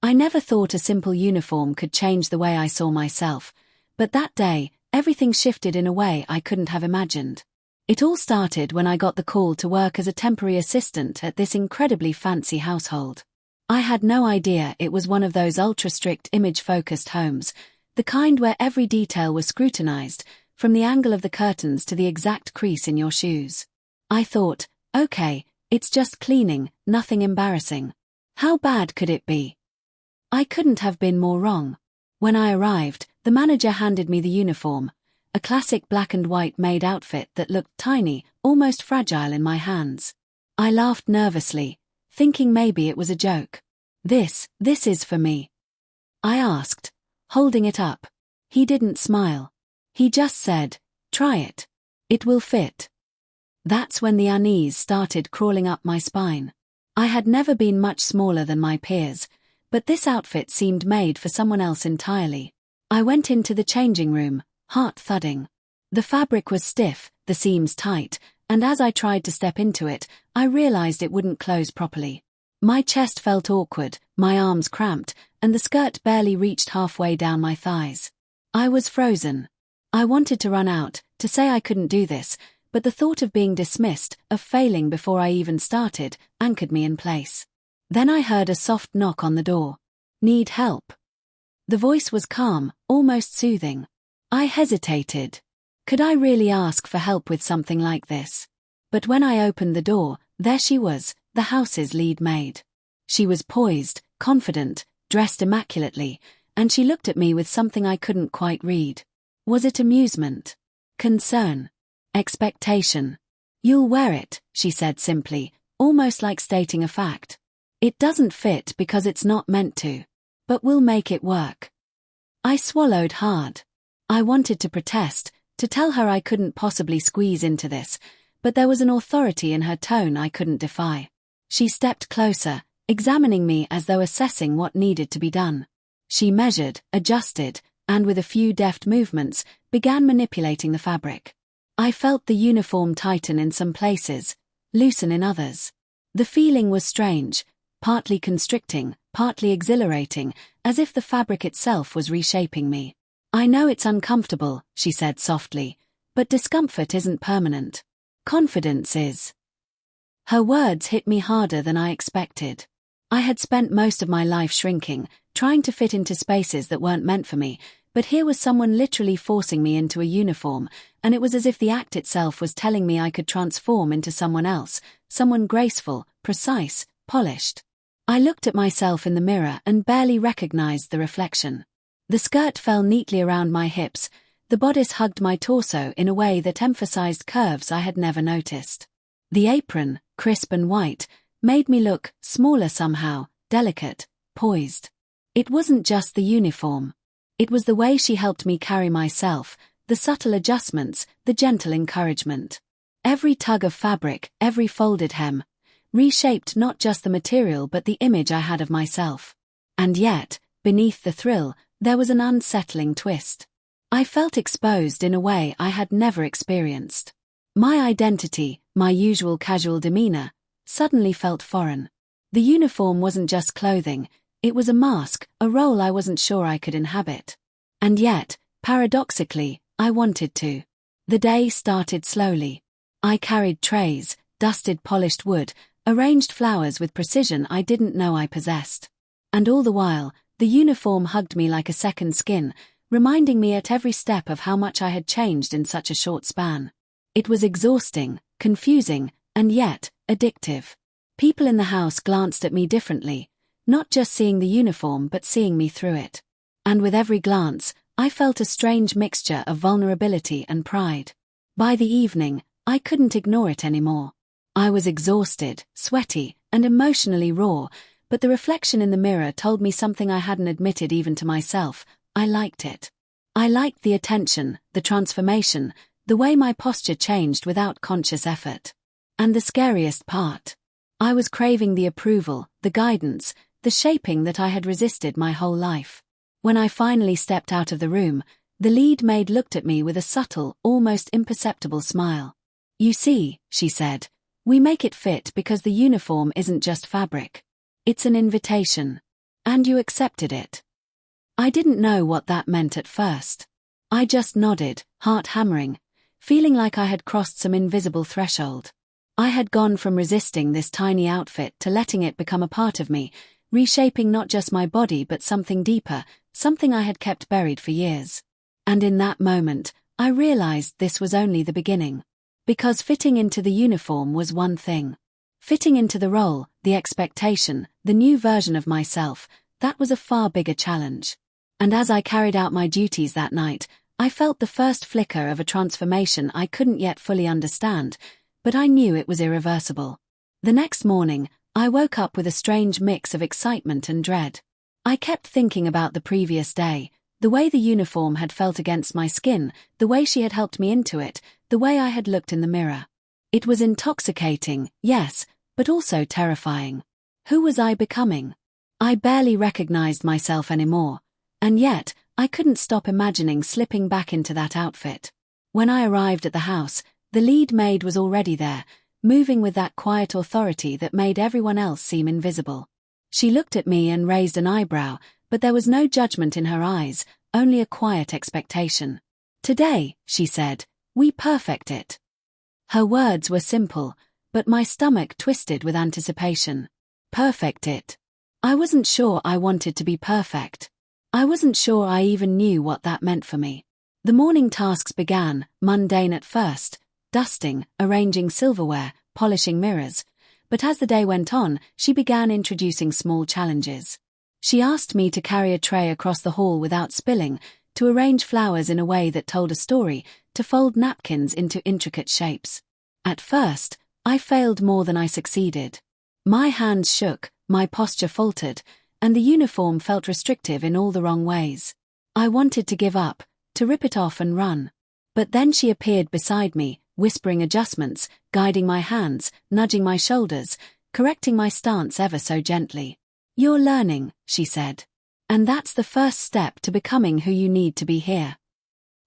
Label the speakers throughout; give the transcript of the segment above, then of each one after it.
Speaker 1: I never thought a simple uniform could change the way I saw myself, but that day, everything shifted in a way I couldn't have imagined. It all started when I got the call to work as a temporary assistant at this incredibly fancy household. I had no idea it was one of those ultra-strict image-focused homes, the kind where every detail was scrutinized, from the angle of the curtains to the exact crease in your shoes. I thought, okay, it's just cleaning, nothing embarrassing. How bad could it be? I couldn't have been more wrong. When I arrived, the manager handed me the uniform, a classic black and white Maid outfit that looked tiny, almost fragile in my hands. I laughed nervously, thinking maybe it was a joke. This is for me," I asked, holding it up. He didn't smile. He just said, "Try it. It will fit." That's when the unease started crawling up my spine. I had never been much smaller than my peers, but this outfit seemed made for someone else entirely. I went into the changing room, heart thudding. The fabric was stiff, the seams tight, and as I tried to step into it, I realized it wouldn't close properly. My chest felt awkward, my arms cramped, and the skirt barely reached halfway down my thighs. I was frozen. I wanted to run out, to say I couldn't do this, but the thought of being dismissed, of failing before I even started, anchored me in place. Then I heard a soft knock on the door. "Need help?" The voice was calm, almost soothing. I hesitated. Could I really ask for help with something like this? But when I opened the door, there she was, the house's lead maid. She was poised, confident, dressed immaculately, and she looked at me with something I couldn't quite read. Was it amusement? Concern? Expectation? "You'll wear it," she said simply, almost like stating a fact. "It doesn't fit because it's not meant to. But we'll make it work." I swallowed hard. I wanted to protest, to tell her I couldn't possibly squeeze into this, but there was an authority in her tone I couldn't defy. She stepped closer, examining me as though assessing what needed to be done. She measured, adjusted, and with a few deft movements, began manipulating the fabric. I felt the uniform tighten in some places, loosen in others. The feeling was strange, partly constricting, partly exhilarating, as if the fabric itself was reshaping me. "I know it's uncomfortable," she said softly, "but discomfort isn't permanent. Confidence is." Her words hit me harder than I expected. I had spent most of my life shrinking, trying to fit into spaces that weren't meant for me, but here was someone literally forcing me into a uniform, and it was as if the act itself was telling me I could transform into someone else, someone graceful, precise, polished. I looked at myself in the mirror and barely recognized the reflection. The skirt fell neatly around my hips, the bodice hugged my torso in a way that emphasized curves I had never noticed. The apron, crisp and white, made me look smaller somehow, delicate, poised. It wasn't just the uniform. It was the way she helped me carry myself, the subtle adjustments, the gentle encouragement. Every tug of fabric, every folded hem, reshaped not just the material but the image I had of myself. And yet, beneath the thrill, there was an unsettling twist. I felt exposed in a way I had never experienced. My identity, my usual casual demeanor, suddenly felt foreign. The uniform wasn't just clothing, it was a mask, a role I wasn't sure I could inhabit. And yet, paradoxically, I wanted to. The day started slowly. I carried trays, dusted polished wood, arranged flowers with precision I didn't know I possessed. And all the while, the uniform hugged me like a second skin, reminding me at every step of how much I had changed in such a short span. It was exhausting, confusing, and yet, addictive. People in the house glanced at me differently, not just seeing the uniform but seeing me through it. And with every glance, I felt a strange mixture of vulnerability and pride. By the evening, I couldn't ignore it anymore. I was exhausted, sweaty, and emotionally raw, but the reflection in the mirror told me something I hadn't admitted even to myself. I liked it. I liked the attention, the transformation, the way my posture changed without conscious effort. And the scariest part. I was craving the approval, the guidance, the shaping that I had resisted my whole life. When I finally stepped out of the room, the lead maid looked at me with a subtle, almost imperceptible smile. "You see," she said, "we make it fit because the uniform isn't just fabric. It's an invitation. And you accepted it. I didn't know what that meant at first. I just nodded, heart hammering, feeling like I had crossed some invisible threshold. I had gone from resisting this tiny outfit to letting it become a part of me, reshaping not just my body but something deeper, something I had kept buried for years. And in that moment, I realized this was only the beginning. Because fitting into the uniform was one thing. Fitting into the role, the expectation, the new version of myself, that was a far bigger challenge. And as I carried out my duties that night, I felt the first flicker of a transformation I couldn't yet fully understand, but I knew it was irreversible. The next morning, I woke up with a strange mix of excitement and dread. I kept thinking about the previous day, the way the uniform had felt against my skin, the way she had helped me into it, the way I had looked in the mirror. It was intoxicating, yes, but also terrifying. Who was I becoming? I barely recognized myself anymore, and yet, I couldn't stop imagining slipping back into that outfit. When I arrived at the house, the lead maid was already there, moving with that quiet authority that made everyone else seem invisible. She looked at me and raised an eyebrow, but there was no judgment in her eyes, only a quiet expectation. "Today," she said, "we perfect it." Her words were simple, but my stomach twisted with anticipation. Perfect it. I wasn't sure I wanted to be perfect. I wasn't sure I even knew what that meant for me. The morning tasks began, mundane at first, dusting, arranging silverware, polishing mirrors. But as the day went on, she began introducing small challenges. She asked me to carry a tray across the hall without spilling, to arrange flowers in a way that told a story, to fold napkins into intricate shapes. At first, I failed more than I succeeded. My hands shook, my posture faltered, and the uniform felt restrictive in all the wrong ways. I wanted to give up, to rip it off and run. But then she appeared beside me, whispering adjustments, guiding my hands, nudging my shoulders, correcting my stance ever so gently. "You're learning," she said. "And that's the first step to becoming who you need to be here."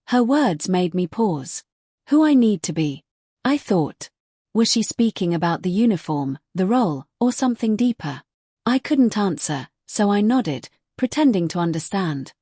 Speaker 1: Her words made me pause. Who I need to be? I thought. Was she speaking about the uniform, the role, or something deeper? I couldn't answer, so I nodded, pretending to understand.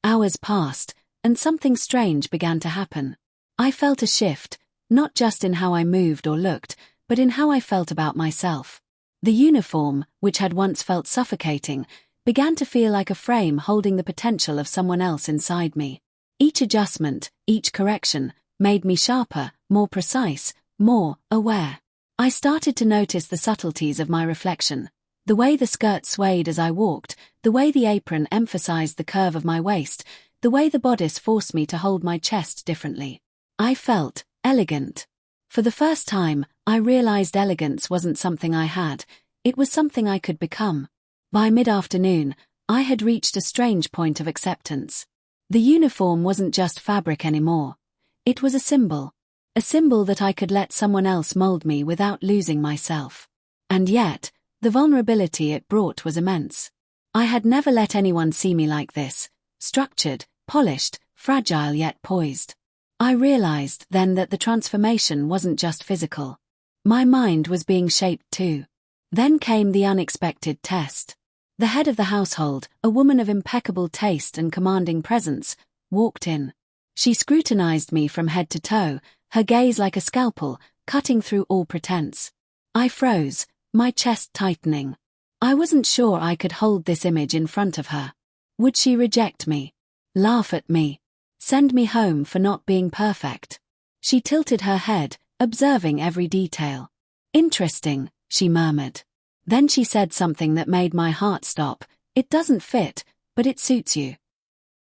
Speaker 1: Hours passed, and something strange began to happen. I felt a shift, not just in how I moved or looked, but in how I felt about myself. The uniform, which had once felt suffocating, began to feel like a frame holding the potential of someone else inside me. Each adjustment, each correction, made me sharper, more precise, more aware. I started to notice the subtleties of my reflection. The way the skirt swayed as I walked, the way the apron emphasized the curve of my waist, the way the bodice forced me to hold my chest differently. I felt elegant. For the first time, I realized elegance wasn't something I had, it was something I could become. By mid-afternoon, I had reached a strange point of acceptance. The uniform wasn't just fabric anymore. It was a symbol that I could let someone else mold me without losing myself. And yet, the vulnerability it brought was immense. I had never let anyone see me like this, structured, polished, fragile yet poised. I realized then that the transformation wasn't just physical. My mind was being shaped too. Then came the unexpected test. The head of the household, a woman of impeccable taste and commanding presence, walked in. She scrutinized me from head to toe, her gaze like a scalpel, cutting through all pretense. I froze, my chest tightening. I wasn't sure I could hold this image in front of her. Would she reject me? Laugh at me? Send me home for not being perfect? She tilted her head, observing every detail. "Interesting," she murmured. Then she said something that made my heart stop. "It doesn't fit, but it suits you."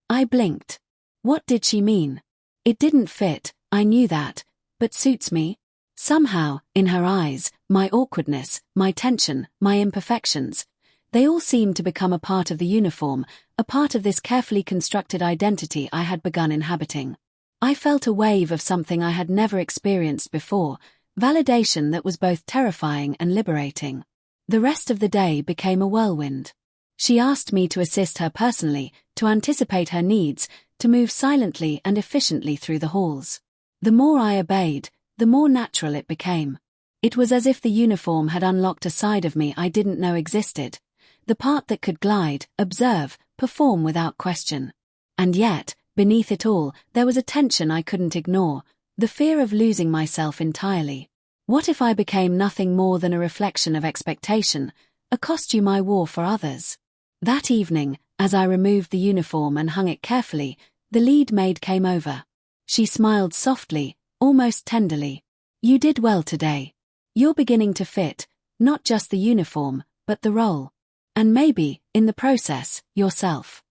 Speaker 1: I blinked. What did she mean? It didn't fit, I knew that, but suits me? Somehow, in her eyes, my awkwardness, my tension, my imperfections, they all seemed to become a part of the uniform, a part of this carefully constructed identity I had begun inhabiting. I felt a wave of something I had never experienced before, validation that was both terrifying and liberating. The rest of the day became a whirlwind. She asked me to assist her personally, to anticipate her needs, to move silently and efficiently through the halls. The more I obeyed, the more natural it became. It was as if the uniform had unlocked a side of me I didn't know existed. the part that could glide, observe, perform without question. And yet, beneath it all, there was a tension I couldn't ignore, the fear of losing myself entirely. What if I became nothing more than a reflection of expectation, a costume I wore for others? That evening, as I removed the uniform and hung it carefully, the lead maid came over. She smiled softly, almost tenderly. "You did well today. You're beginning to fit, not just the uniform, but the role. And maybe, in the process, yourself."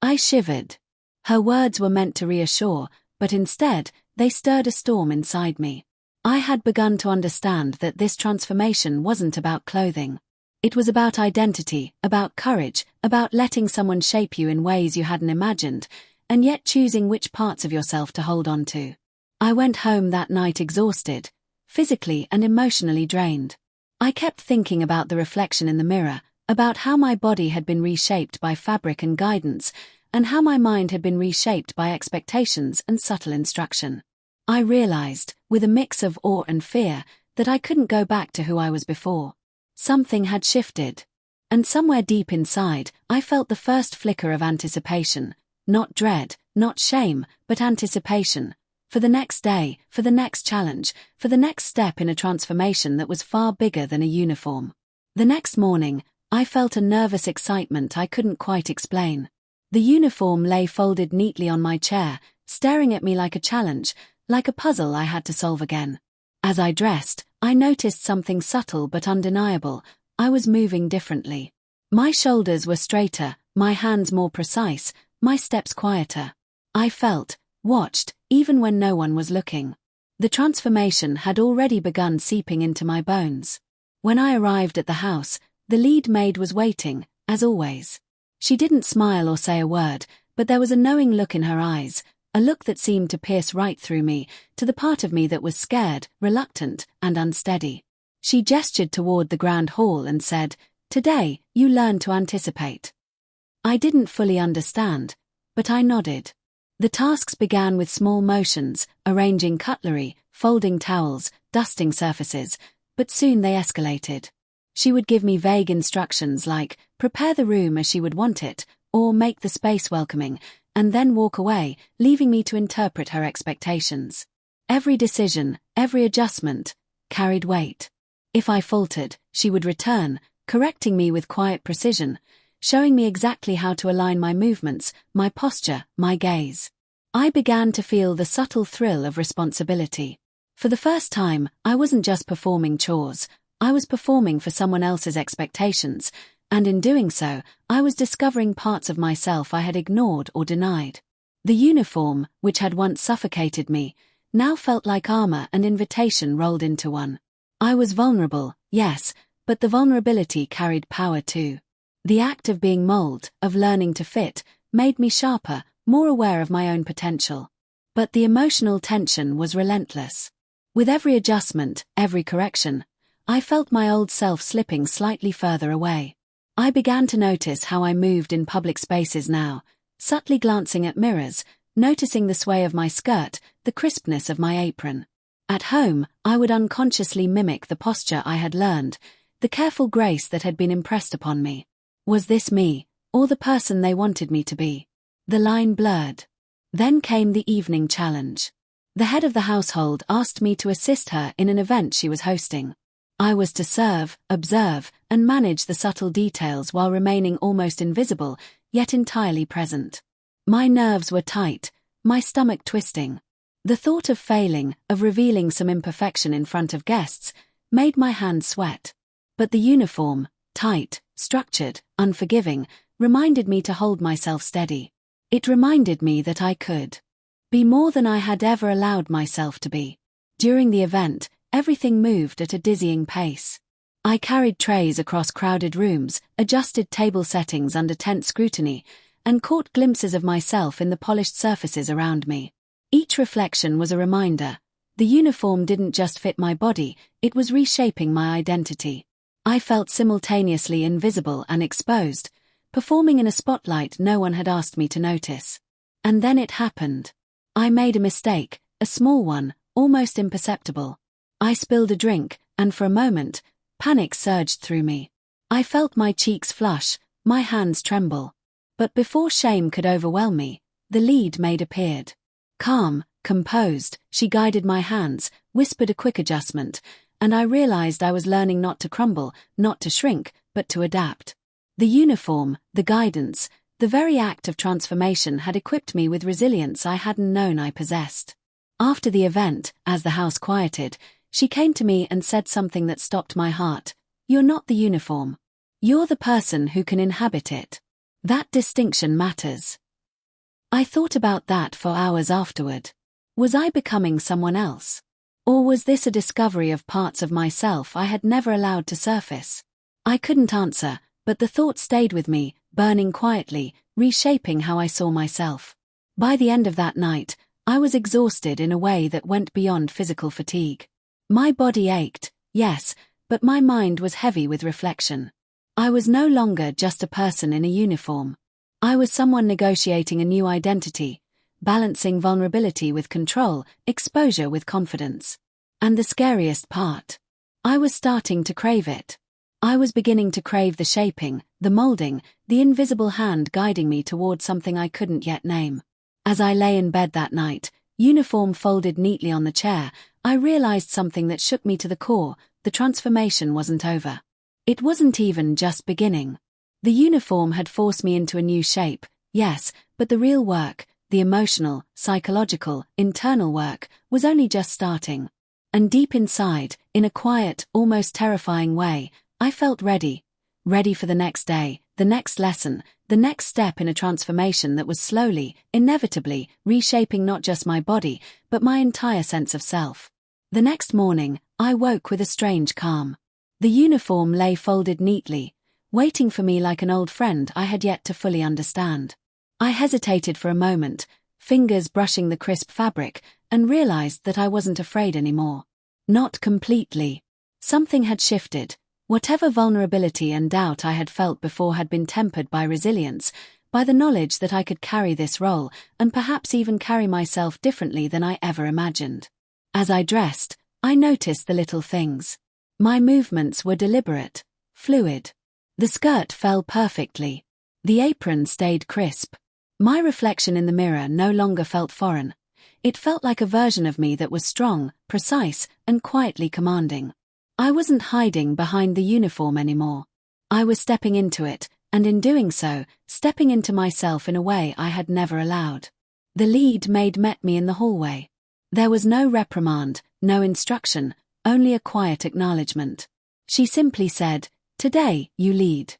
Speaker 1: I shivered. Her words were meant to reassure, but instead, they stirred a storm inside me. I had begun to understand that this transformation wasn't about clothing. It was about identity, about courage, about letting someone shape you in ways you hadn't imagined, and yet choosing which parts of yourself to hold on to. I went home that night exhausted, physically and emotionally drained. I kept thinking about the reflection in the mirror, about how my body had been reshaped by fabric and guidance, and how my mind had been reshaped by expectations and subtle instruction. I realized, with a mix of awe and fear, that I couldn't go back to who I was before. Something had shifted. And somewhere deep inside, I felt the first flicker of anticipation. Not dread, not shame, but anticipation. For the next day, for the next challenge, for the next step in a transformation that was far bigger than a uniform. The next morning, I felt a nervous excitement I couldn't quite explain. The uniform lay folded neatly on my chair, staring at me like a challenge, like a puzzle I had to solve again. As I dressed, I noticed something subtle but undeniable. I was moving differently. My shoulders were straighter, my hands more precise, my steps quieter. I felt, watched, even when no one was looking. The transformation had already begun seeping into my bones. When I arrived at the house, the lead maid was waiting, as always. She didn't smile or say a word, but there was a knowing look in her eyes, a look that seemed to pierce right through me, to the part of me that was scared, reluctant, and unsteady. She gestured toward the grand hall and said, "Today, you learn to anticipate." I didn't fully understand, but I nodded. The tasks began with small motions, arranging cutlery, folding towels, dusting surfaces, but soon they escalated. She would give me vague instructions like, prepare the room as she would want it, or make the space welcoming, and then walk away, leaving me to interpret her expectations. Every decision, every adjustment, carried weight. If I faltered, she would return, correcting me with quiet precision, showing me exactly how to align my movements, my posture, my gaze. I began to feel the subtle thrill of responsibility. For the first time, I wasn't just performing chores, I was performing for someone else's expectations, and in doing so, I was discovering parts of myself I had ignored or denied. The uniform, which had once suffocated me, now felt like armor and invitation rolled into one. I was vulnerable, yes, but the vulnerability carried power too. The act of being molded, of learning to fit, made me sharper, more aware of my own potential. But the emotional tension was relentless. With every adjustment, every correction, I felt my old self slipping slightly further away. I began to notice how I moved in public spaces now, subtly glancing at mirrors, noticing the sway of my skirt, the crispness of my apron. At home, I would unconsciously mimic the posture I had learned, the careful grace that had been impressed upon me. Was this me, or the person they wanted me to be? The line blurred. Then came the evening challenge. The head of the household asked me to assist her in an event she was hosting. I was to serve, observe, and manage the subtle details while remaining almost invisible, yet entirely present. My nerves were tight, my stomach twisting. The thought of failing, of revealing some imperfection in front of guests, made my hands sweat. But the uniform, tight, structured, unforgiving, reminded me to hold myself steady. It reminded me that I could be more than I had ever allowed myself to be. During the event, everything moved at a dizzying pace. I carried trays across crowded rooms, adjusted table settings under tense scrutiny, and caught glimpses of myself in the polished surfaces around me. Each reflection was a reminder. The uniform didn't just fit my body, it was reshaping my identity. I felt simultaneously invisible and exposed, performing in a spotlight no one had asked me to notice. And then it happened. I made a mistake, a small one, almost imperceptible. I spilled a drink, and for a moment, panic surged through me. I felt my cheeks flush, my hands tremble. But before shame could overwhelm me, the lead maid appeared. Calm, composed, she guided my hands, whispered a quick adjustment, and I realized I was learning not to crumble, not to shrink, but to adapt. The uniform, the guidance, the very act of transformation had equipped me with resilience I hadn't known I possessed. After the event, as the house quieted, she came to me and said something that stopped my heart. You're not the uniform. You're the person who can inhabit it. That distinction matters. I thought about that for hours afterward. Was I becoming someone else? Or was this a discovery of parts of myself I had never allowed to surface? I couldn't answer, but the thought stayed with me, burning quietly, reshaping how I saw myself. By the end of that night, I was exhausted in a way that went beyond physical fatigue. My body ached, yes, but my mind was heavy with reflection. I was no longer just a person in a uniform. I was someone negotiating a new identity, balancing vulnerability with control, exposure with confidence. And the scariest part, I was starting to crave it. I was beginning to crave the shaping, the molding, the invisible hand guiding me toward something I couldn't yet name. As I lay in bed that night, uniform folded neatly on the chair, I realized something that shook me to the core. The transformation wasn't over. It wasn't even just beginning. The uniform had forced me into a new shape, yes, but the real work, the emotional, psychological, internal work, was only just starting. And deep inside, in a quiet, almost terrifying way, I felt ready. Ready for the next day, the next lesson, the next step in a transformation that was slowly, inevitably, reshaping not just my body, but my entire sense of self. The next morning, I woke with a strange calm. The uniform lay folded neatly, waiting for me like an old friend I had yet to fully understand. I hesitated for a moment, fingers brushing the crisp fabric, and realized that I wasn't afraid anymore. Not completely. Something had shifted. Whatever vulnerability and doubt I had felt before had been tempered by resilience, by the knowledge that I could carry this role, and perhaps even carry myself differently than I ever imagined. As I dressed, I noticed the little things. My movements were deliberate, fluid. The skirt fell perfectly. The apron stayed crisp. My reflection in the mirror no longer felt foreign. It felt like a version of me that was strong, precise, and quietly commanding. I wasn't hiding behind the uniform anymore. I was stepping into it, and in doing so, stepping into myself in a way I had never allowed. The lead maid met me in the hallway. There was no reprimand, no instruction, only a quiet acknowledgement. She simply said, "Today, you lead."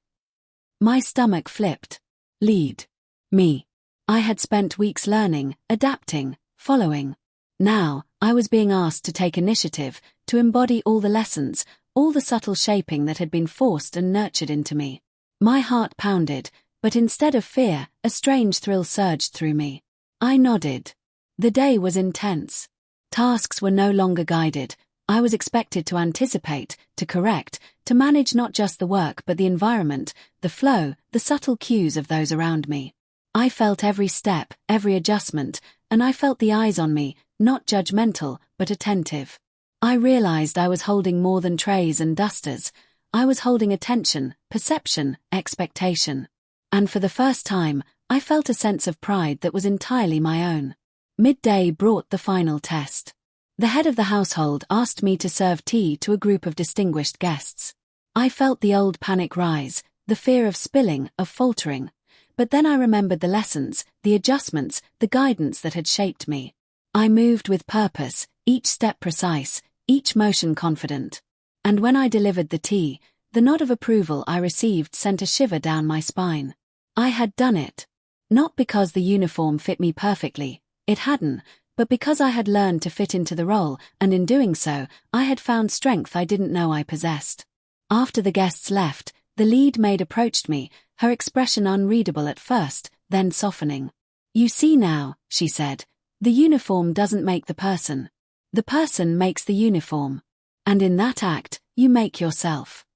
Speaker 1: My stomach flipped. Lead. Me. I had spent weeks learning, adapting, following. Now, I was being asked to take initiative, to embody all the lessons, all the subtle shaping that had been forced and nurtured into me. My heart pounded, but instead of fear, a strange thrill surged through me. I nodded. The day was intense. Tasks were no longer guided. I was expected to anticipate, to correct, to manage not just the work but the environment, the flow, the subtle cues of those around me. I felt every step, every adjustment, and I felt the eyes on me, not judgmental, but attentive. I realized I was holding more than trays and dusters. I was holding attention, perception, expectation. And for the first time, I felt a sense of pride that was entirely my own. Midday brought the final test. The head of the household asked me to serve tea to a group of distinguished guests. I felt the old panic rise, the fear of spilling, of faltering. But then I remembered the lessons, the adjustments, the guidance that had shaped me. I moved with purpose, each step precise, each motion confident. And when I delivered the tea, the nod of approval I received sent a shiver down my spine. I had done it. Not because the uniform fit me perfectly, it hadn't, but because I had learned to fit into the role, and in doing so, I had found strength I didn't know I possessed. After the guests left, the lead maid approached me, her expression unreadable at first, then softening. "You see now," she said, "the uniform doesn't make the person. The person makes the uniform. And in that act, you make yourself."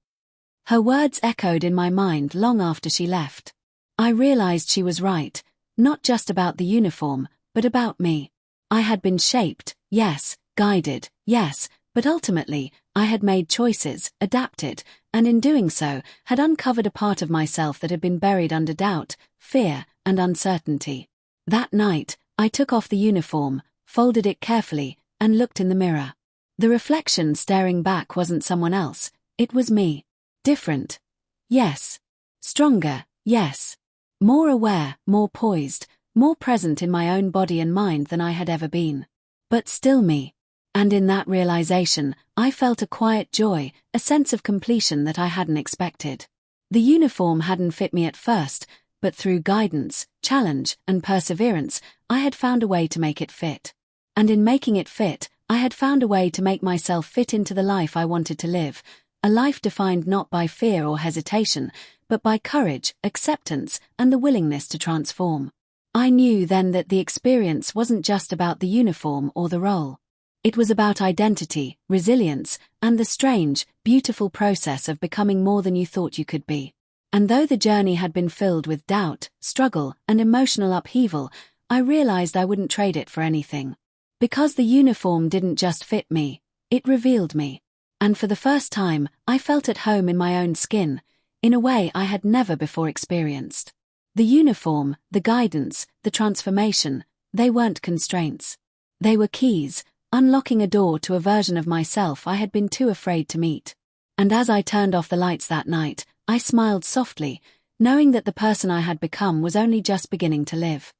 Speaker 1: Her words echoed in my mind long after she left. I realized she was right, not just about the uniform, but about me. I had been shaped, yes, guided, yes, but ultimately, I had made choices, adapted, and in doing so, had uncovered a part of myself that had been buried under doubt, fear, and uncertainty. That night, I took off the uniform, folded it carefully, and looked in the mirror. The reflection staring back wasn't someone else, it was me. Different. Yes. Stronger. Yes. More aware, more poised, more present in my own body and mind than I had ever been. But still me. And in that realization, I felt a quiet joy, a sense of completion that I hadn't expected. The uniform hadn't fit me at first, but through guidance, challenge, and perseverance, I had found a way to make it fit. And in making it fit, I had found a way to make myself fit into the life I wanted to live, a life defined not by fear or hesitation, but by courage, acceptance, and the willingness to transform. I knew then that the experience wasn't just about the uniform or the role. It was about identity, resilience, and the strange, beautiful process of becoming more than you thought you could be. And though the journey had been filled with doubt, struggle, and emotional upheaval, I realized I wouldn't trade it for anything. Because the uniform didn't just fit me, it revealed me. And for the first time, I felt at home in my own skin, in a way I had never before experienced. The uniform, the guidance, the transformation, they weren't constraints. They were keys, unlocking a door to a version of myself I had been too afraid to meet. And as I turned off the lights that night, I smiled softly, knowing that the person I had become was only just beginning to live.